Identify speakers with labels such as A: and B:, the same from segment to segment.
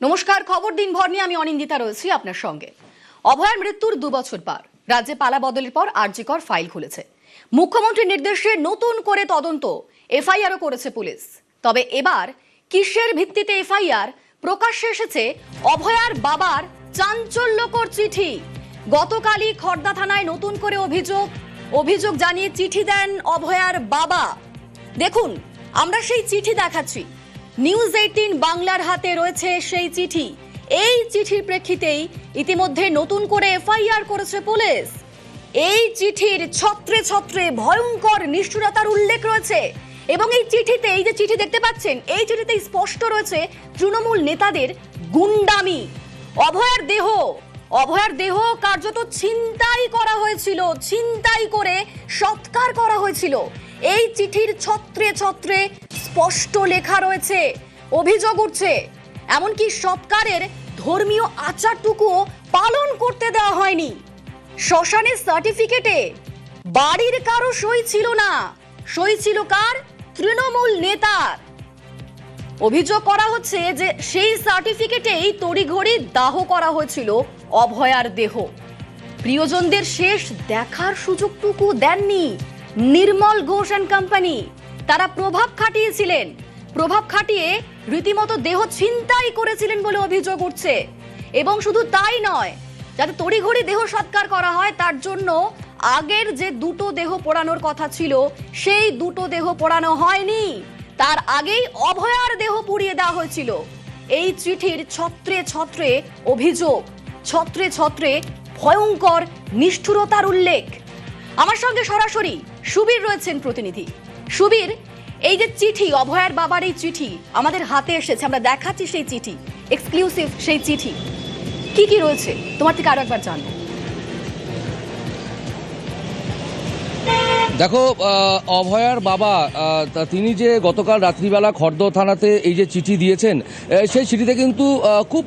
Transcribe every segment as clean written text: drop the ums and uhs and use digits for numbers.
A: নমস্কার, খবর দিনভর নিয়ে আমি অনিন্দিতা রয়েছি আপনার সঙ্গে। অভয়ার মৃত্যুর 2 বছর পার, রাজ্যে পালা বদলের পর আরজিকর ফাইল খুলেছে। মুখ্যমন্ত্রীর নির্দেশে নতুন করে তদন্ত, এফআইআরও করেছে পুলিশ। তবে এবার কিসের ভিত্তিতে এফআইআর? প্রকাশ্যে এসেছে অভয়ার বাবার চাঞ্চল্যকর চিঠি। গতকালই খড়দা থানায় নতুন করে অভিযোগ জানিয়ে চিঠি দেন অভয়ার বাবা। দেখুন, আমরা সেই চিঠি দেখাচ্ছি। নিউজ 18 বাংলার হাতে রয়েছে সেই চিঠি। এই চিঠির প্রেক্ষিতেই ইতিমধ্যে নতুন করে এফআইআর করেছে পুলিশ। এই চিঠির ছত্রে ছত্রে ভয়ঙ্কর নিষ্ঠুরতার উল্লেখ রয়েছে এবং এই চিঠিতে, এই যে চিঠি দেখতে পাচ্ছেন, এই চিঠিতে স্পষ্ট রয়েছে তৃণমূল নেতাদের গুন্ডামি। অভয়ার দেহ কার্যত ছিনতাই করা হয়েছিল, ছিনতাই করে সৎকার করা হয়েছিল। এই চিঠির ছত্রে ছত্রে স্পষ্ট লেখা রয়েছে, অভিযোগ উঠছে এমনকি সৎকারের ধর্মীয় আচারটুকুও পালন করতে দেওয়া হয়নি। শ্মশানের সার্টিফিকেটে বাড়ির কারো সই ছিল না, সই ছিল কার? তৃণমূল নেতার। অভিযোগ করা হচ্ছে যে সেই সার্টিফিকেটেই তড়িঘড়ি দাহ করা হয়েছিল অভয়ার দেহ। প্রিয়জনদের শেষ দেখার সুযোগটুকু দেননি নির্মল ঘোষ অ্যান্ড কোম্পানি। তারা প্রভাব খাটিয়েছিলেন, প্রভাব খাটিয়ে রীতিমতো দেহ ছিনতাই করেছিলেন বলে অভিযোগ উঠছে। এবং শুধু তাই নয়, যাতে তড়িঘড়ি দেহ সৎকার করা হয় তার জন্য আগের যে 2টো দেহ পোড়ানোর কথা ছিল সেই 2টো দেহ পোড়ানো হয়নি, তার আগেই অভয়ার দেহ পুড়িয়ে দেওয়া হয়েছিল। এই চিঠির ছত্রে ছত্রে অভিযোগ, ছত্রে ছত্রে ভয়ঙ্কর নিষ্ঠুরতার উল্লেখ। আমার সঙ্গে সরাসরি সুবীর রয়েছেন প্রতিনিধি। সুবীর, এই যে চিঠি, অভয়ার বাবার এই চিঠি আমাদের হাতে এসেছে, আমরা দেখাচ্ছি সেই চিঠি, এক্সক্লুসিভ সেই চিঠি। কি কি রয়েছে তোমার থেকে আরো একবার জানবো।
B: দেখো, অভয়ার বাবা তিনি যে গতকাল রাত্রিবেলা খড়দহ থানাতে এই যে চিঠি দিয়েছেন, সেই চিঠিতে কিন্তু খুব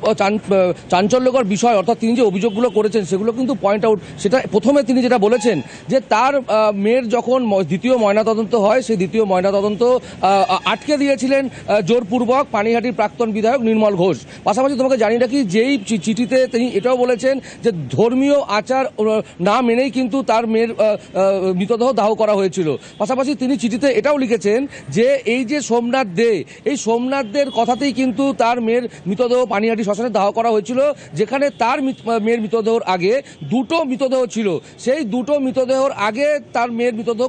B: চাঞ্চল্যকর বিষয়, অর্থাৎ তিনি যে অভিযোগগুলো করেছেন সেগুলো কিন্তু পয়েন্ট আউট। সেটা প্রথমে তিনি যেটা বলেছেন যে তার মেয়ের যখন দ্বিতীয় ময়নাতদন্ত হয়, সেই দ্বিতীয় ময়নাতদন্ত আটকে দিয়েছিলেন জোরপূর্বক পানিহাটির প্রাক্তন বিধায়ক নির্মল ঘোষ। পাশাপাশি তোমাকে জানি রাখি, যেই চিঠিতে তিনি এটাও বলেছেন যে ধর্মীয় আচার না মেনেই কিন্তু তার মেয়ের মৃতদেহ দাহ করা হয়েছিল। পাশাপাশি তিনি চিঠিতে এটাও লিখেছেন যে এই যে সোমনাথ দে, এই সোমনাথ দের কথাতেই কিন্তু তার মেয়ের মৃতদেহ পানিহাটি শ্মশানে দাহ করা হয়েছিল, যেখানে তার মেয়ের মৃতদেহর আগে 2টো মৃতদেহ ছিল। সেই 2টো মৃতদেহর আগে তার মেয়ের মৃতদেহ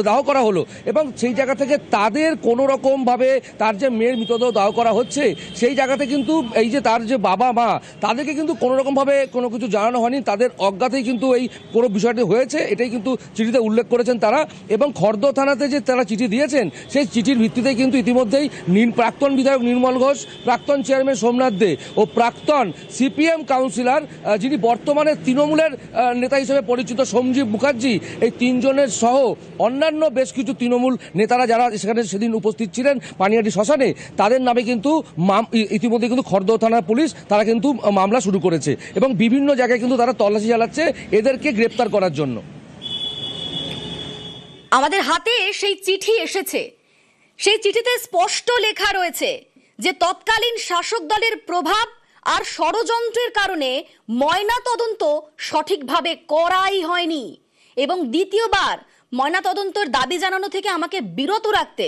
B: দাহ করা হলো এবং সেই জায়গা থেকে তাদের কোনো রকমভাবে তার যে মেয়ের মৃতদেহ দাহ করা হচ্ছে সেই জায়গাতে কিন্তু এই যে তার যে বাবা মা, তাদেরকে কিন্তু কোনো রকমভাবে কোনো কিছু জানানো হয়নি, তাদের অজ্ঞাতেই কিন্তু এই পুরো বিষয়টি হয়েছে, এটাই কিন্তু চিঠিতে উল্লেখ করেছেন তারা। এবং খড়দহ থানাতে যে তারা চিঠি দিয়েছেন সেই চিঠির ভিত্তিতেই কিন্তু ইতিমধ্যেই প্রাক্তন বিধায়ক নির্মল ঘোষ, প্রাক্তন চেয়ারম্যান সোমনাথ দে ও প্রাক্তন সিপিএম কাউন্সিলর যিনি বর্তমানে তৃণমূলের নেতা হিসেবে পরিচিত সঞ্জীব মুখার্জি, এই 3 জনের সহ অন্যান্য বেশ কিছু তৃণমূল নেতারা যারা সেখানে সেদিন উপস্থিত ছিলেন পানিহাটি শ্মশানে, তাদের নামে কিন্তু ইতিমধ্যে কিন্তু খড়দহ থানার পুলিশ তারা কিন্তু মামলা শুরু করেছে এবং বিভিন্ন জায়গায় কিন্তু তারা তল্লাশি চালাচ্ছে এদেরকে গ্রেপ্তার করার জন্য।
A: আমাদের হাতে সেই চিঠি এসেছে, সেই চিঠিতে স্পষ্ট লেখা রয়েছে যে তৎকালীন শাসক দলের প্রভাব আর ষড়যন্ত্রের কারণে ময়নাতদন্ত সঠিকভাবে করাই হয়নি এবং দ্বিতীয়বার ময়নাতদন্তের দাবি জানানো থেকে আমাকে বিরত রাখতে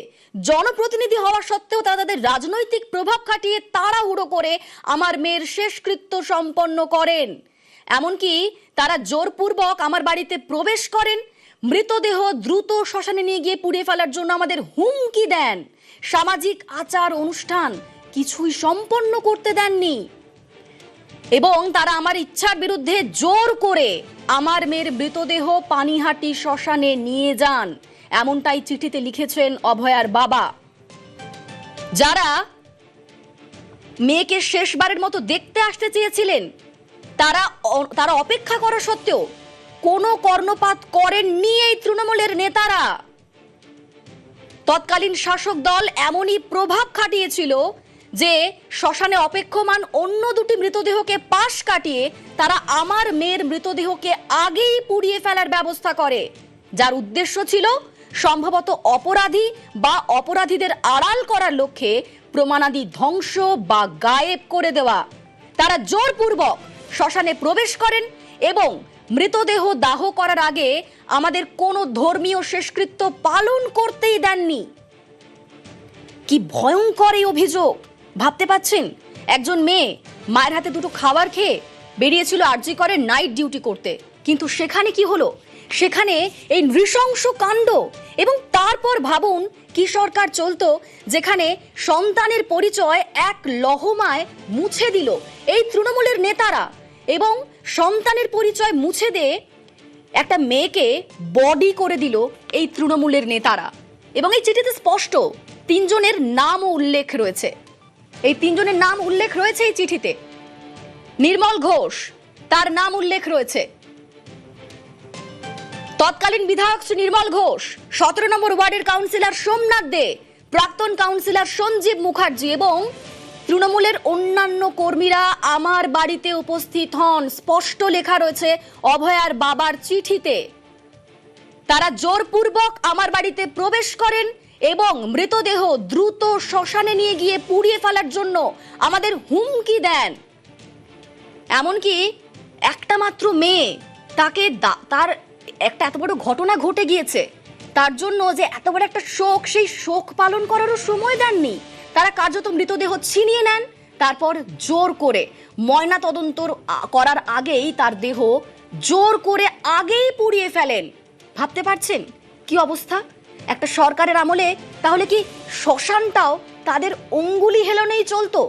A: জনপ্রতিনিধি হওয়া সত্ত্বেও তারা তাদের রাজনৈতিক প্রভাব খাটিয়ে তাড়াহুড়ো করে আমার মেয়ের শেষকৃত্য সম্পন্ন করেন। এমনকি তারা জোরপূর্বক আমার বাড়িতে প্রবেশ করেন, মৃতদেহ দ্রুত শ্মশানে নিয়ে গিয়ে পুড়িয়ে ফেলার জন্য আমাদের হুমকি দেন, সামাজিক আচার অনুষ্ঠান কিছুই সম্পন্ন করতে দেননি এবং তারা আমার ইচ্ছার বিরুদ্ধে জোর করে আমার মেয়ের মৃতদেহ পানিহাটি শ্মশানে নিয়ে যান। এমনটাই চিঠিতে লিখেছেন অভয়ার বাবা। যারা মেয়েকে শেষবারের মতো দেখতে আসতে চেয়েছিলেন তারা অপেক্ষা করা সত্ত্বেও কোনো কর্ণপাত করেননি এই তৃণমূলের নেতারা। তৎকালীন শাসক দল এমনই প্রভাব খাটিয়েছিল যে শ্মশানে অপেক্ষমান অন্য 2টি মৃতদেহকে পাশ কাটিয়ে তারা আমার মেয়ের মৃতদেহকে আগেই পুড়িয়ে ফেলার ব্যবস্থা করে, যার উদ্দেশ্য ছিল সম্ভবত অপরাধী বা অপরাধীদের আড়াল করার লক্ষ্যে প্রমাণাদি ধ্বংস বা গায়েব করে দেওয়া। তারা জোরপূর্বক শ্মশানে প্রবেশ করেন এবং মৃতদেহ দাহ করার আগে আমাদের কোনো ধর্মীয় শেষকৃত্য পালন করতেই দেননি। কি ভয়ঙ্কর এই অভিযোগ, ভাবতে পাচ্ছেন? একজন মেয়ে মায়ের হাতে দুটো খাবার খেয়ে বেরিয়েছিল আরজি করে নাইট ডিউটি করতে, কিন্তু সেখানে কি হলো? সেখানে এই নৃশংস কাণ্ড। এবং তারপর ভাবুন কি সরকার চলতো, যেখানে সন্তানের পরিচয় এক লহমায় মুছে দিল এই তৃণমূলের নেতারা, এবং সন্তানের পরিচয় মুছে দিয়ে একটা মেয়েকে বডি করে দিল এই তৃণমূলের নেতারা। এবং এই চিঠিতে স্পষ্ট 3 জনের নামও উল্লেখ রয়েছে। এই 3 জনের নাম উল্লেখ রয়েছে এই চিঠিতে। নির্মল ঘোষ, তার নাম উল্লেখ রয়েছে। তৎকালীন বিধায়ক শ্রী নির্মল ঘোষ, 17 নম্বর ওয়ার্ডের কাউন্সিলর সোমনাথ দে, প্রাক্তন কাউন্সিলর সঞ্জীব মুখার্জি এবং তৃণমূলের অন্যান্য কর্মীরা আমার বাড়িতে উপস্থিত হন। স্পষ্ট লেখা রয়েছে অভয়ার বাবার চিঠিতে। তারা জোরপূর্বক আমার বাড়িতে প্রবেশ করেন এবং মৃতদেহ দ্রুত শ্মশানে নিয়ে গিয়ে পুড়িয়ে ফেলার জন্য আমাদের হুমকি দেন। এমনকি একটা মাত্র মেয়ে, তাকে তার একটা এত বড় ঘটনা ঘটে গিয়েছে, তার জন্য যে এত বড় একটা শোক, সেই শোক পালন করারও সময় দেননি। তারা কার্যত মৃতদেহ ছিনিয়ে নেন, তারপর জোর করে ময়না তদন্ত করার আগেই তার দেহ জোর করে আগেই পুড়িয়ে ফেলেন। ভাবতে পারছেন কি অবস্থা একটা সরকারের আমলে? তাহলে কি শ্মশানটাও তাদের অঙ্গুলি হেলনেই চলতো?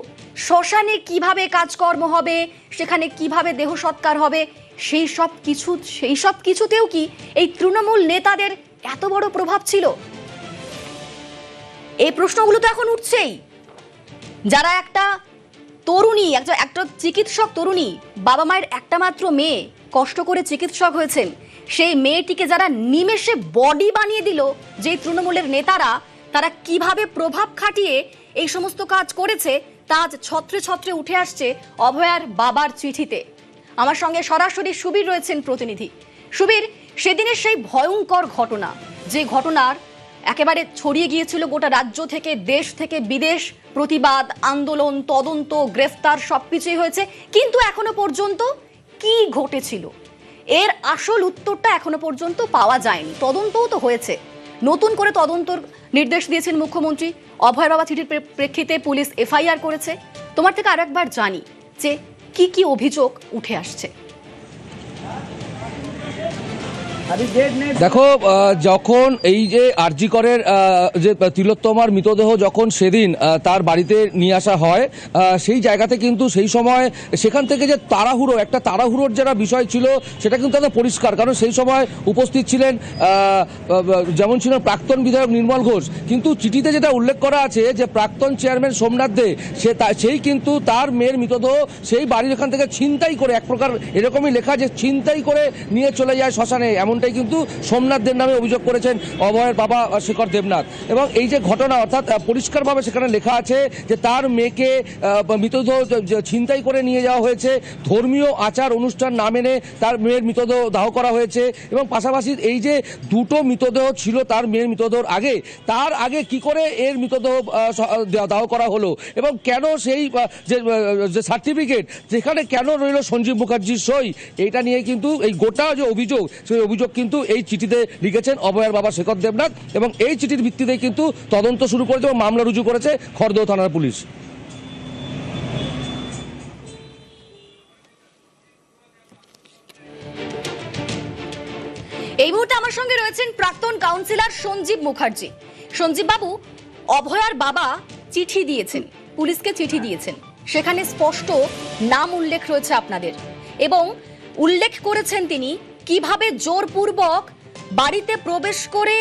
A: শ্মশানে কিভাবে কাজকর্ম হবে, সেখানে কিভাবে দেহ সৎকার হবে, সেই সব কিছুতেও কি এই তৃণমূল নেতাদের এত বড় প্রভাব ছিল? এই প্রশ্নগুলো তো এখন উঠছেই। যারা একটা তরুণী, একটা চিকিৎসক তরুণী, বাবা মায়ের একটা মাত্র মেয়ে, কষ্ট করে চিকিৎসক হয়েছেন, সেই মেয়েটিকে যারা নিমেষে বডি বানিয়ে দিল যে তৃণমূলের নেতারা, তারা কিভাবে প্রভাব খাটিয়ে এই সমস্ত কাজ করেছে তা আজ ছত্রে ছত্রে উঠে আসছে অভয়ার বাবার চিঠিতে। আমার সঙ্গে সরাসরি সুবীর রয়েছেন প্রতিনিধি। সুবীর, সেদিনের সেই ভয়ঙ্কর ঘটনা, যে ঘটনার একেবারে ছড়িয়ে গিয়েছিল গোটা রাজ্য থেকে, দেশ থেকে বিদেশ, প্রতিবাদ, আন্দোলন, তদন্ত, গ্রেফতার সবকিছুই হয়েছে, কিন্তু এখনো পর্যন্ত কি ঘটেছিল এর আসল উত্তরটা এখনো পর্যন্ত পাওয়া যায়নি। তদন্তও তো হয়েছে, নতুন করে তদন্তর নির্দেশ দিয়েছেন মুখ্যমন্ত্রী। অভয় বাবা চিঠির প্রেক্ষিতে পুলিশ এফআইআর করেছে। তোমার থেকে আরেকবার জানি যে কি কি অভিযোগ উঠে আসছে।
B: দেখো, যখন এই যে আরজি করের যে তিলোত্তমার মৃতদেহ যখন সেদিন তার বাড়িতে নিয়ে আসা হয়, সেই জায়গাতে কিন্তু সেই সময় সেখান থেকে যে তাড়াহুড়োর যারা বিষয় ছিল সেটা কিন্তু তাদের পরিষ্কার। কারণ সেই সময় উপস্থিত ছিলেন যেমন ছিলেন প্রাক্তন বিধায়ক নির্মল ঘোষ, কিন্তু চিঠিতে যেটা উল্লেখ করা আছে যে প্রাক্তন চেয়ারম্যান সোমনাথ দে, সেই কিন্তু তার মেয়ের মৃতদেহ সেই বাড়ির এখান থেকে ছিনতাই করে, এক প্রকার এরকমই লেখা যে ছিনতাই করে নিয়ে চলে যায় শ্মশানে, এমনটাই কিন্তু সোমনাথ দের নামে অভিযোগ করেছেন অভয়ের বাবা শেখর দেবনাথ। এবং এই যে ঘটনা, অর্থাৎ পরিষ্কারভাবে সেখানে লেখা আছে যে তার মেয়েকে মৃতদেহ ছিনতাই করে নিয়ে যাওয়া হয়েছে, ধর্মীয় আচার অনুষ্ঠান না মেনে তার মেয়ের মৃতদেহ দাহ করা হয়েছে, এবং পাশাপাশি এই যে দুটো মৃতদেহ ছিল তার মেয়ের মৃতদেহর আগে, তার আগে কি করে এর মৃতদেহ দাহ করা হলো, এবং কেন সেই যে সার্টিফিকেট যেখানে কেন রইল সঞ্জীব মুখার্জির সই, এইটা নিয়ে কিন্তু এই গোটা যে অভিযোগ, সেই অভিযোগ কিন্তু এই চিঠিতে লিখেছেন অভয়ের বাবা শেখর দেবনাথ, এবং এই চিঠির ভিত্তিতে কিন্তু তদন্ত শুরু করেছে এবং মামলা রুজু করেছে খড়দহ থানার পুলিশ।
A: এই মুহূর্তে আমার সঙ্গে রয়েছেন প্রাক্তন কাউন্সিলর সঞ্জীব মুখার্জি। সঞ্জীব বাবু, অভয়ার বাবা চিঠি দিয়েছেন, পুলিশকে চিঠি দিয়েছেন, সেখানে স্পষ্ট নাম উল্লেখ রয়েছে আপনাদের, এবং উল্লেখ করেছেন তিনি কিভাবে জোরপূর্বক বাড়িতে প্রবেশ করে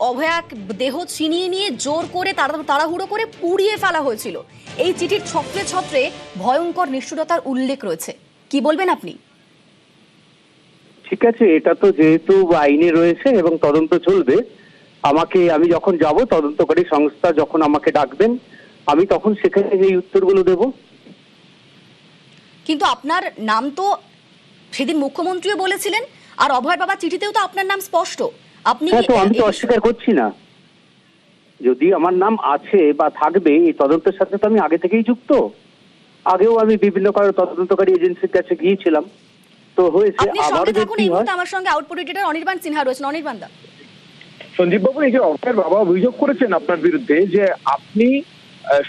A: অভয়া দেহ ছিনিয়ে নিয়ে জোর করে তাড়াহুড়ো করে পুড়িয়ে ফেলা হয়েছিল। এই চিঠির ছত্রে ছত্রে ভয়ঙ্কর নিষ্ঠুরতার উল্লেখ রয়েছে, কি বলবেন আপনি?
C: ঠিক আছে, এটা তো যেহেতু আইনে রয়েছে এবং তদন্ত চলবে, আমি যখন যাব, তদন্তকারী সংস্থা যখন আমাকে ডাকবেন, আমি তখন সেখানে এই উত্তরগুলো দেব।
A: কিন্তু আপনার নাম তো সেদিন মুখ্যমন্ত্রীও বলেছিলেন, আর অভয়ের বাবা চিঠিতেও তো আপনার নাম স্পষ্ট। আপনি
C: আমি তো অস্বীকার করছি না, যদি আমার নাম আছে বা থাকবে, এই তদন্তের সাথে তো আমি আগে থেকেই যুক্ত। আগেও আমি বিভিন্ন তদন্তকারী এজেন্সির কাছে গিয়েছিলাম, তো হয়েছে।
A: আপনি
C: আবারও
A: সঙ্গে
C: যদি
A: থাকুন, এই
C: হয়,
A: মুহূর্তে আমার সঙ্গে আউটপুট এডিটর অনির্বাণ সিনহা রয়েছেন। অনির্বাণ দা,
D: সঞ্জীব বাবু, এই যে অভয়ের বাবা অভিযোগ করেছেন আপনার বিরুদ্ধে যে আপনি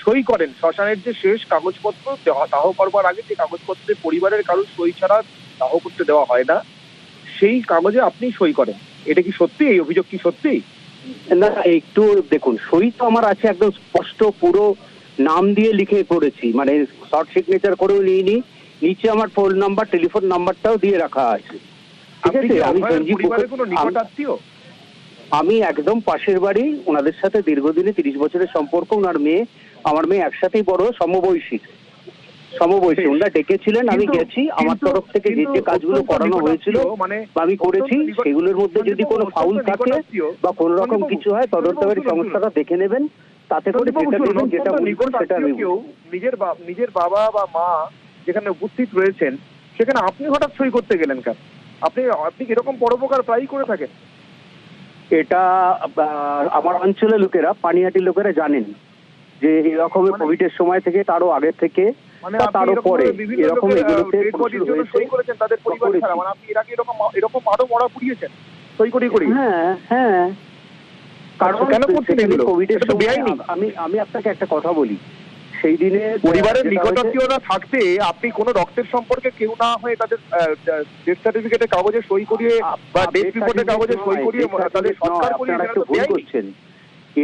D: সই করেন শ্মশানের যে শেষ কাগজপত্র দাহ করবার আগে, যে কাগজপত্রে পরিবারের কারোর সই ছাড়া দাহ করতে দেওয়া হয় না, সেই কাগজে আপনি সই করেন। এটা কি সত্যি? এই অভিযোগ কি সত্যি?
C: না একটু দেখুন, সই তো আমার আছে, একদম স্পষ্ট পুরো নাম দিয়ে লিখে করেছি, মানে শর্ট সিগনেচার করেও নিইনি। নিচে আমার ফোন নাম্বার, টেলিফোন নাম্বারটাও দিয়ে রাখা আছে। ঠিক
D: আপনি
C: আছে,
D: কি
C: আমি
D: অভয়ের
C: সঞ্জীব
D: পরিবারের কোনো নিকট
C: মুখার্জি,
D: আত্মীয়?
C: আমি একদম পাশের বাড়ি, ওনাদের সাথে দীর্ঘদিনে 30 বছরের সম্পর্ক। ওনার মেয়ে, আমার মেয়ে একসাথেই বড়, সমবয়সী। ওনারা ডেকেছিলেন, আমি গেছি। আমার তরফ থেকে যে যে কাজগুলো করানো হয়েছিল বা আমি করেছি, সেগুলোর মধ্যে যদি কোনো ফাউল থাকে বা কোনো রকম কিছু হয়, তদন্তকারী সংস্থাটা দেখে নেবেন, তাতে করে যেটা দেবেন, যেটা বলবেন সেটা আমি বলবো।
D: নিজের বাবা বা মা যেখানে উপস্থিত রয়েছেন, সেখানে আপনি হঠাৎ সই করতে গেলেন কেন? আপনি এরকম পরোপকার প্রায়ই করে থাকেন।
C: এটা আমার অঞ্চলের লোকেরা, পানিহাটির লোকেরা জানেন যে এরকমের কোভিডের সময় থেকে, তারও আগে থেকে,
D: মানে
C: তারও পরে এরকম এগুলোতে
D: সই করেছেন তাদের পরিবার ছাড়া, মানে আপনি এর আগে এরকম আরো মরা পুড়িয়েছেন সই করে।
C: হ্যাঁ হ্যাঁ, কারণ
D: কেন করছেন এগুলো?
C: কোভিডের
D: এটা তো বেআইনি।
C: আমি আপনাকে একটা কথা বলি, সেই দিনে
D: পরিবারের নিকটাত্মীয়রা থাকতে আপনি কোনো রক্তের সম্পর্কে কেউ না হয়ে তাদের ডেথ সার্টিফিকেটের কাগজে সই করিয়ে বা ডেথ রিপোর্টের কাগজে সই করিয়ে তাদের সৎকার করিয়ে,
C: আপনারা একটু ভুল করছেন।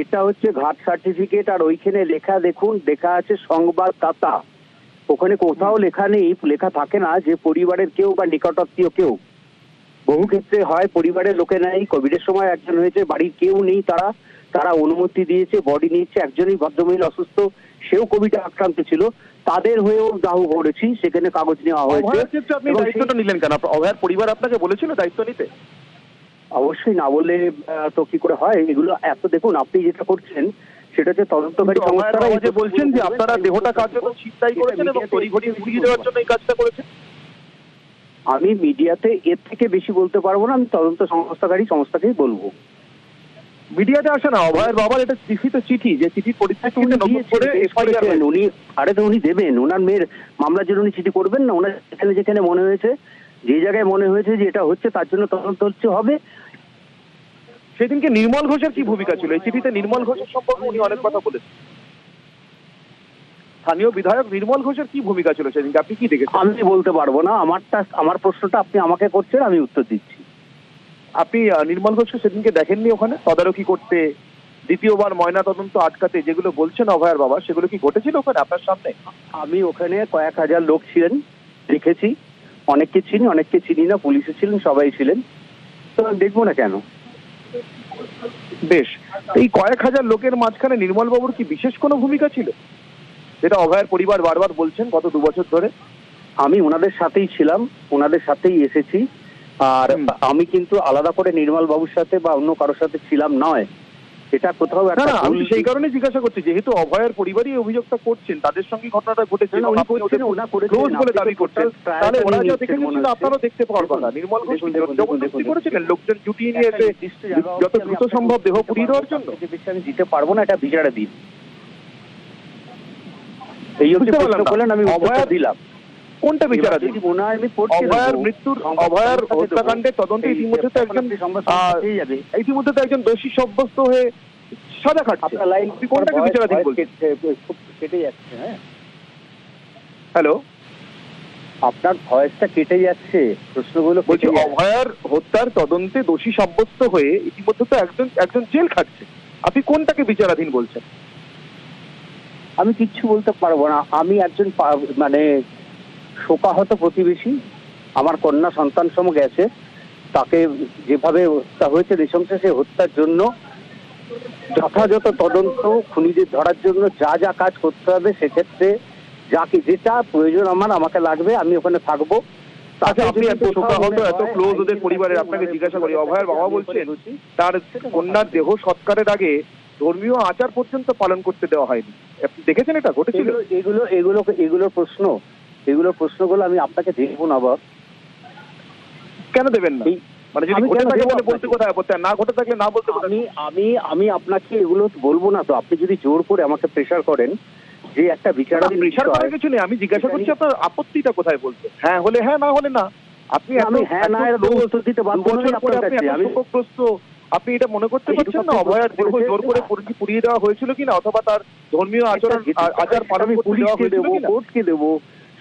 C: এটা হচ্ছে ঘাট সার্টিফিকেট, আর ওইখানে লেখা দেখুন, লেখা আছে সংবাদদাতা। ওখানে কোথাও লেখা নেই, লেখা থাকে না যে পরিবারের কেউ বা নিকটাত্মীয় কেউ। বহু ক্ষেত্রে হয় পরিবারের লোকে নাই, কোভিডের সময় একজন হয়েছে, বাড়ির কেউ নেই, তারা অনুমতি দিয়েছে, বডি নিচ্ছে। একজনই ভদ্রমহিলা অসুস্থ, সেও কোভিডে আক্রান্ত ছিল, তাদের হয়েও দাহ করেছি, সেখানে কাগজ নেওয়া হয়েছে।
D: আপনি দায়িত্বটা নিলেন কেন? অভয়ের পরিবার আপনাকে বলেছিল দায়িত্ব নিতে?
C: অবশ্যই, না বললে তো কি করে হয় এগুলো? এত দেখুন, আপনি যেটা করছেন সেটা হচ্ছে তদন্তকারী সংস্থারা
D: যে বলছেন যে আপনারা দেহটা কার্যত ছিনতাই করেছেন এবং তড়িঘড়ি উড়িয়ে দেওয়ার জন্য এই কাজটা করেছেন।
C: আমি মিডিয়াতে এর থেকে বেশি বলতে পারবো না, আমি তদন্ত সংস্থাকেই বলবো।
D: মিডিয়াতে আসে না। অভয়ের বাবার এটা লিখিত চিঠি, যে চিঠি পরিস্থিতিতে নতুন করে
C: উনি উনি দেবেন। ওনার মেয়ের মামলার জন্য উনি চিঠি করবেন না? ওনার যেখানে মনে হয়েছে, যে জায়গায় মনে হয়েছে যে এটা হচ্ছে, তার জন্য তদন্ত হচ্ছে, হবে।
D: সেদিনকে নির্মল ঘোষের কি ভূমিকা ছিল এই চিঠিতে? নির্মল ঘোষের সম্পর্কে উনি অনেক কথা বলেছেন। স্থানীয় বিধায়ক নির্মল ঘোষের কি ভূমিকা ছিল সেদিনকে, আপনি কি দেখেছেন?
C: আমি বলতে পারবো না। আমার প্রশ্নটা আপনি আমাকে করছেন, আমি উত্তর দিচ্ছি।
D: আপনি নির্মল ঘোষকে সেদিনকে দেখেননি ওখানে তদারকি করতে, দ্বিতীয়বার ময়না তদন্ত আটকাতে, যেগুলো বলছেন অভয়ের বাবা, সেগুলো কি ঘটেছিল ওখানে আপনার সামনে?
C: আমি ওখানে কয়েক হাজার লোক ছিলেন, দেখেছি। অনেককে চিনি, অনেককে চিনি না। পুলিশে ছিলেন, সবাই ছিলেন, তো দেখবো না কেন?
D: বেশ, এই কয়েক হাজার লোকের মাঝখানে নির্মল বাবুর কি বিশেষ কোনো ভূমিকা ছিল, যেটা অভয়ের পরিবার বারবার বলছেন গত 2 বছর ধরে?
C: আমি ওনাদের সাথেই ছিলাম, ওনাদের সাথেই এসেছি। আর আমি কিন্তু আলাদা করে নির্মল বাবুর সাথে বা অন্য কারোর সাথে ছিলাম নয়। এটা কোথাও একটা,
D: আমি সেই কারণে জিজ্ঞাসা করছি, যেহেতু অভয়ের পরিবারই অভিযোগটা করছেন, তাদের সঙ্গে ঘটনাটা ঘটেছে, বলে দাবি করছেন, তাহলে ওরা যা দেখেছিল আপনারাও দেখতে পাওয়ার কথা। নির্মল ঘোষ জবরদস্তি করেছিলেন লোকজন জুটিয়ে নিয়ে এসে যত দ্রুত সম্ভব দেহ পুড়িয়ে দেওয়ার জন্য?
C: আমি দিতে পারবো না, এটা বিচারে দিন। এই অবধি প্রশ্ন করলেন, আমি উত্তর দিলাম।
D: কোনটা বিচারাধীন? অভয়ের মৃত্যুর, অভয়ের হত্যাকাণ্ডের তদন্তে ইতিমধ্যে তো একজন দোষী সাব্যস্ত হয়ে সাজা খাটছে। কোনটাকে বিচারাধীন বলছেন?
C: কেটে যাচ্ছে। হ্যাঁ,
D: হ্যালো,
C: আপনার ভয়েসটা কেটে যাচ্ছে, প্রশ্নগুলো
D: বলছি অভয়ের হত্যার তদন্তে দোষী সাব্যস্ত হয়ে ইতিমধ্যে তো একজন জেল খাটছে, আপনি কোনটাকে বিচারাধীন বলছেন?
C: আমি কিচ্ছু বলতে পারবো না। আমি একজন মানে শোকাহত প্রতিবেশী, আমার কন্যা সন্তান সম গেছে, তাকে যেভাবে হত্যা হয়েছে নৃশংস, সেই হত্যার জন্য যথাযথ তদন্ত, খুনিদের ধরার জন্য যা যা কাজ করতে হবে, সেক্ষেত্রে যেটা প্রয়োজন আমাকে লাগবে, আমি ওখানে থাকবো।
D: আচ্ছা, আপনি এত শোকাহত, এত ক্লোজ ওদের পরিবারের, আপনাকে জিজ্ঞাসা করি, অভয়ের বাবা বলছেন তার কন্যার দেহ সৎকারের আগে ধর্মীয় আচার পর্যন্ত পালন করতে দেওয়া হয়নি। আপনি দেখেছেন এটা ঘটেছিল?
C: এগুলো প্রশ্নগুলো আমি আপনাকে দেখবো না। আবার
D: কেন দেবেন না? মানে যদি
C: আমি
D: ঘটে
C: কেন
D: থাকে
C: দেবো
D: বলে বলতে
C: আপনাকে?
D: কোথায় আপত্তি, আর না ঘটে থাকলে না বলতে কোথায়?
C: আমি আপনাকে এগুলো বলবো না তো। আপনি যদি জোর করে আমাকে প্রেশার করেন যে একটা বিচারাধীন
D: প্রেশার
C: বিষয়,
D: করার কিছু নেই, আমি জিজ্ঞাসা করছি আপনার আপত্তিটা কোথায় বলতে। হ্যাঁ হলে হ্যাঁ, না হলে না। আপনি
C: আমি হ্যাঁ না এর উত্তর দিতে বাধ্য নই
D: বছর পরে
C: আপনার
D: আপনি
C: কাছে।
D: এত
C: আমি
D: শোকগ্রস্ত, আপনি এটা মনে করতে
C: এইটুকু
D: পারছেন না
C: আপনি
D: অভয়ার দেহ
C: বলেছেন,
D: জোর করে পুড়িয়ে দেওয়া হয়েছিল কিনা, অথবা তার ধর্মীয় আচার পালন
C: আমি
D: করতে দেওয়া
C: পুলিশকে
D: হয়েছিল
C: দেবো,
D: কিনা?
C: কোর্টকে দেবো,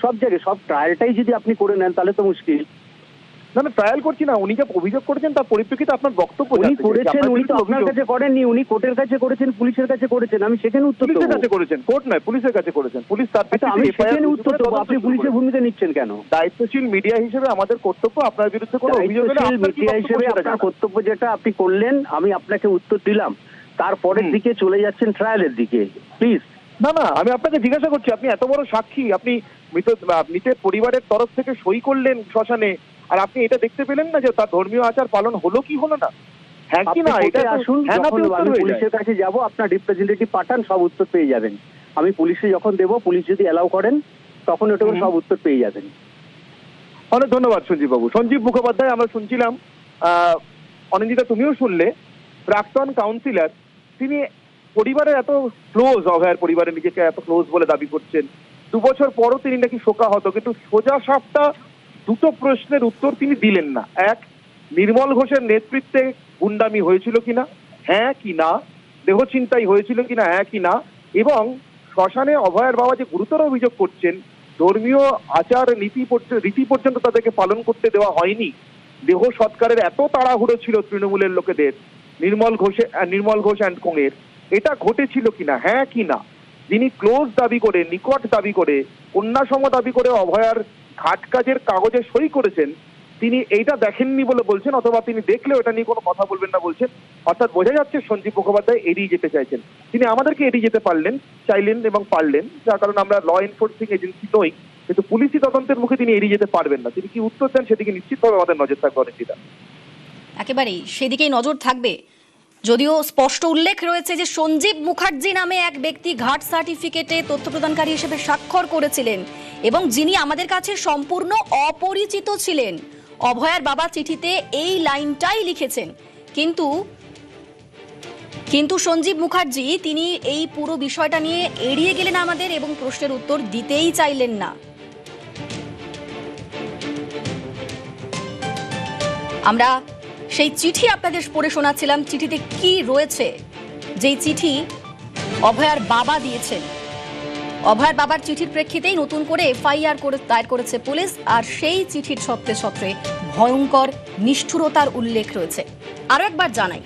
C: সব জায়গায় সব ট্রায়ালটাই যদি আপনি করে নেন তাহলে তো মুশকিল।
D: না না, ট্রায়াল করছি না, উনি যা অভিযোগ করেছেন তার পরিপ্রেক্ষিতে আপনার বক্তব্য
C: উনি
D: জানতে চাইছি।
C: করেছেন,
D: আপনার
C: উনি তো
D: বিরুদ্ধে
C: আপনার
D: অভিযোগ।
C: কাছে করেননি, উনি কোর্টের কাছে করেছেন, পুলিশের কাছে করেছেন। আমি সেখানে উত্তর
D: পুলিশের
C: দেবো।
D: কাছে করেছেন, কোর্ট নয় পুলিশের কাছে করেছেন। পুলিশ তার
C: আচ্ছা, আমি সেখানে উত্তর দেবো। আপনি পুলিশের ভূমিকা নিচ্ছেন কেন?
D: দায়িত্বশীল মিডিয়া হিসেবে আমাদের কর্তব্য আপনার বিরুদ্ধে কোনো অভিযোগ এলে
C: দায়িত্বশীল
D: আপনার কি
C: মিডিয়া
D: বক্তব্য
C: হিসেবে
D: সেটা
C: আপনার
D: জানান।
C: কর্তব্য যেটা আপনি করলেন, আমি আপনাকে উত্তর দিলাম। তারপরের দিকে চলে যাচ্ছেন ট্রায়ালের দিকে। প্লিজ।
D: না না, আমি আপনাকে জিজ্ঞাসা করছি, আপনি এত বড় সাক্ষী, আপনি মৃতের পরিবারের তরফ থেকে সই করলেন শ্মশানে, আর আপনি এটা দেখতে পেলেন না যে তার ধর্মীয় আচার পালন হলো কি হলো না? হ্যাঁ কি না, এটা
C: আসুন,
D: হ্যাঁ না
C: যখন
D: উত্তর
C: আমি
D: হয়ে যায়।
C: পুলিশের কাছে যাব, আপনার রিপ্রেজেন্টেটিভ পাঠান, সব উত্তর পেয়ে যাবেন। আমি পুলিশে যখন দেবো, পুলিশ যদি অ্যালাউ করেন, তখন ওটা সব উত্তর পেয়ে যাবেন।
D: অনেক ধন্যবাদ সঞ্জীব বাবু। সঞ্জীব মুখোপাধ্যায় আমরা শুনছিলাম, অনিন্দিতা তুমিও শুনলে, প্রাক্তন কাউন্সিলর। তিনি পরিবারের এত ক্লোজ, অভয়ার পরিবারের নিজেকে এত ক্লোজ বলে দাবি করছেন। 2 বছর পরও তিনি নাকি শোকাহত, কিন্তু সোজা সাপটা দুটো প্রশ্নের উত্তর তিনি দিলেন না। এক, নির্মল ঘোষের নেতৃত্বে গুন্ডামি হয়েছিল কিনা, হ্যাঁ কি না? দেহ ছিনতাই হয়েছিল কিনা, হ্যাঁ কি না? এবং শ্মশানে অভয়ার বাবা যে গুরুতর অভিযোগ করছেন, ধর্মীয় আচার রীতি পর্যন্ত তাদেরকে পালন করতে দেওয়া হয়নি, দেহ সৎকারের এত তাড়াহুড়ো ছিল তৃণমূলের লোকেদের, নির্মল ঘোষ অ্যান্ড কোঙের, এটা ঘটেছিল কিনা, হ্যাঁ কি না? যিনি ক্লোজ দাবি করে, নিকট দাবি করে, কন্যাসম দাবি করে অভয়ার ঘাট কাজের কাগজে সই করেছেন, তিনি এইটা দেখেননি বলে বলছেন, অথবা তিনি দেখলেও এটা নিয়ে কোনো কথা বলবেন না বলছেন। অর্থাৎ বোঝা যাচ্ছে সঞ্জীব মুখোপাধ্যায় এড়িয়ে যেতে চাইছেন। তিনি আমাদেরকে এড়িয়ে যেতে চাইলেন এবং পারলেন, যার কারণে আমরা ল এনফোর্সিং এজেন্সি নই, কিন্তু পুলিশি তদন্তের মুখে তিনি এড়িয়ে যেতে পারবেন না। তিনি কি উত্তর দেন সেদিকে নিশ্চিতভাবে আমাদের নজর থাকবে অনেকটা।
A: একেবারেই সেদিকেই নজর থাকবে। যদিও স্পষ্ট উল্লেখ রয়েছে যে সঞ্জীব মুখার্জি নামে এক ব্যক্তি ঘাট সার্টিফিকেটে তথ্য প্রদানকারী হিসেবে স্বাক্ষর করেছিলেন এবং যিনি আমাদের কাছে সম্পূর্ণ অপরিচিত ছিলেন। অভয়ার বাবা চিঠিতে এই লাইনটাই লিখেছেন, কিন্তু সঞ্জীব মুখার্জি তিনি এই পুরো বিষয়টা নিয়ে এড়িয়ে গেলেন আমাদের এবং প্রশ্নের উত্তর দিতেই চাইলেন না। আমরা সেই চিঠি আপনাদের পড়ে শোনাচ্ছিলাম, চিঠিতে কি রয়েছে, যেই চিঠি অভয়ার বাবা দিয়েছেন। অভয়ার বাবার চিঠির প্রেক্ষিতেই নতুন করে এফআইআর দায়ের করেছে পুলিশ, আর সেই চিঠির ছত্রে ছত্রে ভয়ঙ্কর নিষ্ঠুরতার উল্লেখ রয়েছে। আরো একবার জানাই,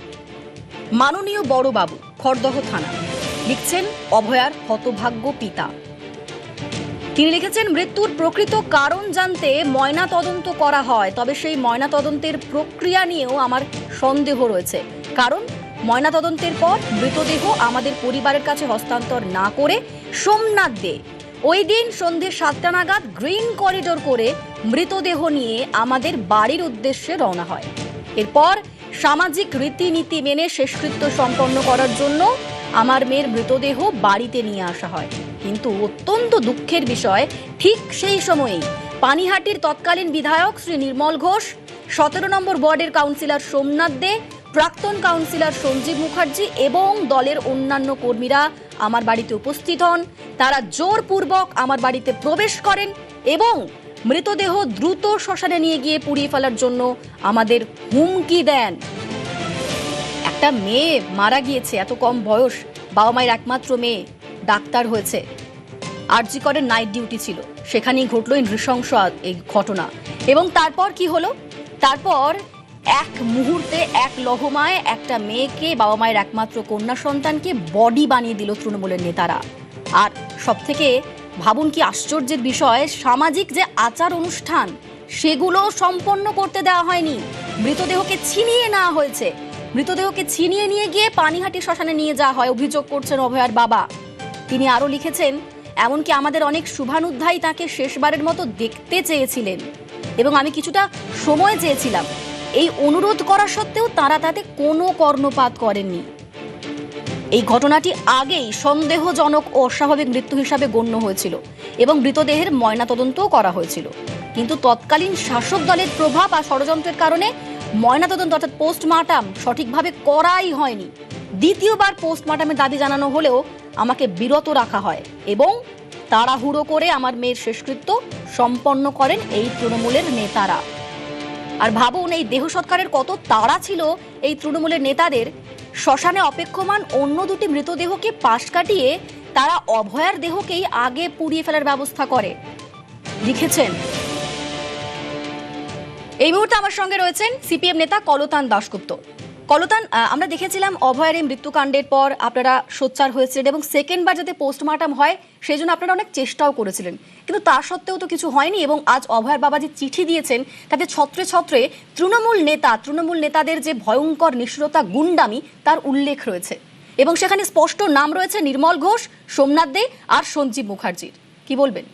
A: মাননীয় বড়বাবু, খড়দহ থানা, লিখছেন অভয়ার হতভাগ্য পিতা। তিনি লিখেছেন, মৃত্যুর প্রকৃত কারণ জানতে ময়না তদন্ত করা হয়, তবে সেই ময়না তদন্তের প্রক্রিয়া নিয়েও আমার সন্দেহ রয়েছে। কারণ ময়না তদন্তের পর মৃতদেহ আমাদের পরিবারের কাছে হস্তান্তর না করে সোমনাথ দে ওই দিন সন্ধ্যে 7টা নাগাদ গ্রিন করিডোর করে মৃতদেহ নিয়ে আমাদের বাড়ির উদ্দেশ্যে রওনা হয়। এরপর সামাজিক রীতিনীতি মেনে শেষকৃত্য সম্পন্ন করার জন্য আমার মেয়ের মৃতদেহ বাড়িতে নিয়ে আসা হয়। কিন্তু অত্যন্ত দুঃখের বিষয়, ঠিক সেই সময়েই পানিহাটির তৎকালীন বিধায়ক শ্রী নির্মল ঘোষ, 17 নম্বর ওয়ার্ডের কাউন্সিলর সোমনাথ দে, প্রাক্তন কাউন্সিলর সঞ্জীব মুখার্জি এবং দলের অন্যান্য কর্মীরা আমার বাড়িতে উপস্থিত হন। তারা জোরপূর্বক আমার বাড়িতে প্রবেশ করেন এবং মৃতদেহ দ্রুত শ্মশানে নিয়ে গিয়ে পুড়িয়ে ফেলার জন্য আমাদের হুমকি দেন। একটা মেয়ে মারা গিয়েছে, এত কম বয়স, বাবা মায়ের একমাত্র মেয়ে, ডাক্তার হয়েছে, আরজি করের নাইট ডিউটি ছিল, সেখানেই ঘটলো এই নৃশংস এই ঘটনা। এবং তারপর কি হলো? তারপর এক মুহূর্তে এক লহমায় একটা মেয়েকে, বাবা মায়ের একমাত্র কন্যা সন্তানকে বডি বানিয়ে দিল তৃণমূলের নেতারা। আর সব থেকে ভাবুন কি আশ্চর্যের বিষয়, সামাজিক যে আচার অনুষ্ঠান সেগুলো সম্পন্ন করতে দেওয়া হয়নি, মৃতদেহকে ছিনিয়ে নেওয়া হয়েছে। মৃতদেহকে ছিনিয়ে নিয়ে গিয়ে পানিহাটি শ্মশানে নিয়ে যাওয়া হয়, অভিযোগ করছেন অভয়ার বাবা। তিনি আরো লিখেছেন, এমনকি আমাদের অনেক শুভানুধ্যায়ী তাকে শেষবারের মতো দেখতে চেয়েছিলেন এবং আমি কিছুটা সময় চেয়েছিলাম। এই অনুরোধ করা সত্ত্বেও তারা তাতে কোনো কর্ণপাত করেননি। এই ঘটনাটি আগেই সন্দেহজনক ও অস্বাভাবিক মৃত্যু হিসাবে গণ্য হয়েছিল এবং মৃতদেহের ময়নাতদন্তও করা হয়েছিল। কিন্তু তৎকালীন শাসক দলের প্রভাব আর ষড়যন্ত্রের কারণে ময়নাতদন্ত অর্থাৎ পোস্টমর্টম সঠিকভাবে করাই হয়নি। দ্বিতীয়বার পোস্টমর্টমের দাবি জানানো হলেও আমাকে বিরত রাখা হয় এবং তাড়াহুড়ো করে আমার মেয়ের শেষকৃত্য সম্পন্ন করেন এই তৃণমূলের নেতারা। আর ভাবুন, এই দেহ সৎকারের কত তাড়া ছিল এই তৃণমূলের নেতাদের। শ্মশানে অপেক্ষমান অন্য দুটি মৃতদেহকে পাশ কাটিয়ে তারা অভয়ার দেহকেই আগে পুড়িয়ে ফেলার ব্যবস্থা করে। লিখেছেন। এই মুহূর্তে আমার সঙ্গে রয়েছেন সিপিএম নেতা কলতান দাশগুপ্ত। কলতান, আমরা দেখেছিলাম অভয়ের এই মৃত্যুকাণ্ডের পর আপনারা সোচ্চার হয়েছিলেন এবং সেকেন্ডবার যাতে পোস্টমর্টম হয় সেই জন্য আপনারা অনেক চেষ্টাও করেছিলেন, কিন্তু তা সত্ত্বেও তো কিছু হয়নি এবং আজ অভয়ের বাবা যে চিঠি দিয়েছেন তাতে ছত্রে ছত্রে তৃণমূল নেতাদের যে ভয়ঙ্কর নিষ্ঠুরতা, গুন্ডামি তার উল্লেখ রয়েছে এবং সেখানে স্পষ্ট নাম রয়েছে নির্মল ঘোষ, সোমনাথ দে আর সঞ্জীব মুখার্জির। কি বলবেন?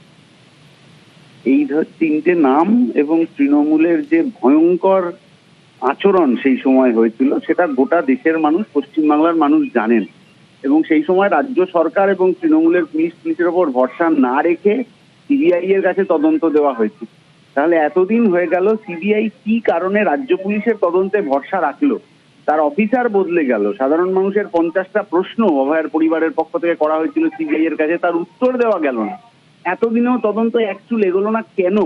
E: এই তিনটে নাম এবং তৃণমূলের যে ভয়ঙ্কর আচরণ সেই সময় হয়েছিল সেটা গোটা দেশের মানুষ, পশ্চিমবাংলার মানুষ জানেন। এবং সেই সময় রাজ্য সরকার এবং তৃণমূলের পুলিশের ওপর ভরসা না রেখে সিবিআই এর কাছে তদন্ত দেওয়া হয়েছিল। তাহলে এতদিন হয়ে গেল, সিবিআই কি কারণে রাজ্য পুলিশের তদন্তে ভরসা রাখলো? তার অফিসার বদলে গেল। সাধারণ মানুষের 50টা প্রশ্ন অভয়ের পরিবারের পক্ষ থেকে করা হয়েছিল সিবিআই এর কাছে, তার উত্তর দেওয়া গেল না। এতদিনেও তদন্ত একচুল এগোলো না কেন?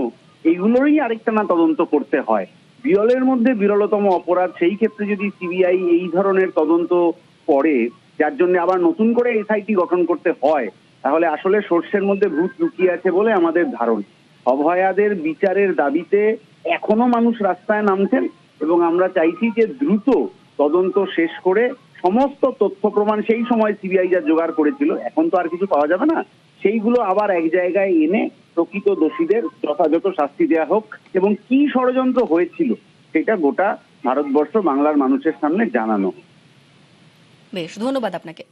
E: এইগুলোরই আরেকটা না তদন্ত করতে হয়। বিরলের মধ্যে বিরলতম অপরাধ, সেই ক্ষেত্রে যদি সিবিআই এই ধরনের তদন্ত করে, যার জন্য আবার নতুন করে এসআইটি গঠন করতে হয়, তাহলে আসলে সর্ষের মধ্যে ভূত লুকিয়ে আছে বলে আমাদের ধারণা। অভয়াদের বিচারের দাবিতে এখনো মানুষ রাস্তায় নামছেন এবং আমরা চাইছি যে দ্রুত তদন্ত শেষ করে সমস্ত তথ্য প্রমাণ সেই সময় সিবিআই যা জোগাড় করেছিল, এখন তো আর কিছু পাওয়া যাবে না, সেইগুলো আবার এক জায়গায় এনে প্রকৃত দোষীদের যথাযথ শাস্তি দেওয়া হোক এবং কি ষড়যন্ত্র হয়েছিল সেটা গোটা ভারতবর্ষ, বাংলার মানুষের সামনে জানানো।
A: বেশ, ধন্যবাদ আপনাকে।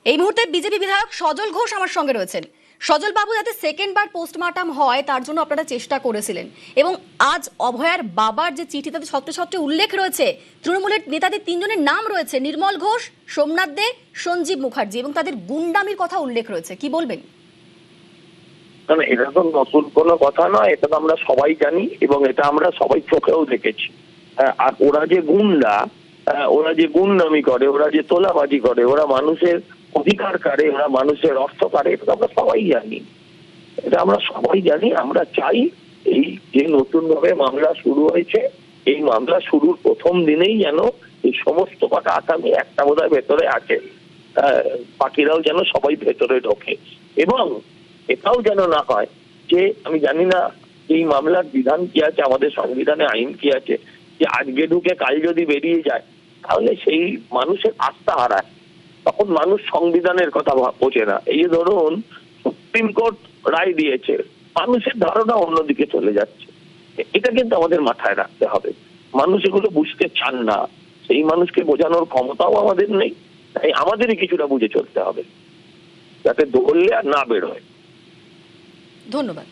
A: এই মুহূর্তে বিজেপি বিধায়ক সজল ঘোষ আমার সঙ্গে রয়েছেন। সজল বাবু, যাতে সেকেন্ডবার পোস্টমর্টম হয় তার জন্য আপনারা চেষ্টা করেছিলেন এবং আজ অভয়ার বাবার যে চিঠি তাতে ছত্রে ছত্রে উল্লেখ রয়েছে তৃণমূলের নেতাদের 3 জনের নাম রয়েছে, নির্মল ঘোষ, সোমনাথ দে, সঞ্জীব মুখার্জি, এবং তাদের গুন্ডামির কথা উল্লেখ রয়েছে। কি বলবেন?
F: এটা তো নতুন কোনো কথা নয়, এটা তো আমরা সবাই জানি এবং এটা আমরা সবাই চোখেও দেখেছি। আর ওরা যে গুন্ডা, ওরা যে গুন্ডামি করে, ওরা যে তোলাবাজি করে, ওরা মানুষের অধিকার কারে, ওরা মানুষের অর্থ কারে, এটা আমরা সবাই জানি। এটা আমরা সবাই জানি। আমরা চাই এই যে নতুন ভাবে মামলা শুরু হয়েছে, এই মামলা শুরুর প্রথম দিনেই যেন এই সমস্ত কটা আসামি, একটা বোধহয় ভেতরে আছে, বাকিরাও যেন সবাই ভেতরে ঢোকে। এবং এটাও যেন না হয় যে, আমি জানি না এই মামলার বিধান কি আছে, আমাদের সংবিধানে আইন কি আছে, যে আজকে ঢুকে কাল যদি বেরিয়ে যায় তাহলে সেই মানুষের আস্থা হারায়, তখন মানুষ সংবিধানের কথা বোঝে না। এই যে ধরুন সুপ্রিম কোর্ট রায় দিয়েছে, মানুষের ধারণা অন্যদিকে চলে যাচ্ছে, এটা কিন্তু আমাদের মাথায় রাখতে হবে। মানুষ এগুলো বুঝতে চান না, সেই মানুষকে বোঝানোর ক্ষমতাও আমাদের নেই, তাই আমাদেরই কিছুটা বুঝে চলতে হবে যাতে দৌড়লে আর না বেরোয়।
A: ধন্যবাদ।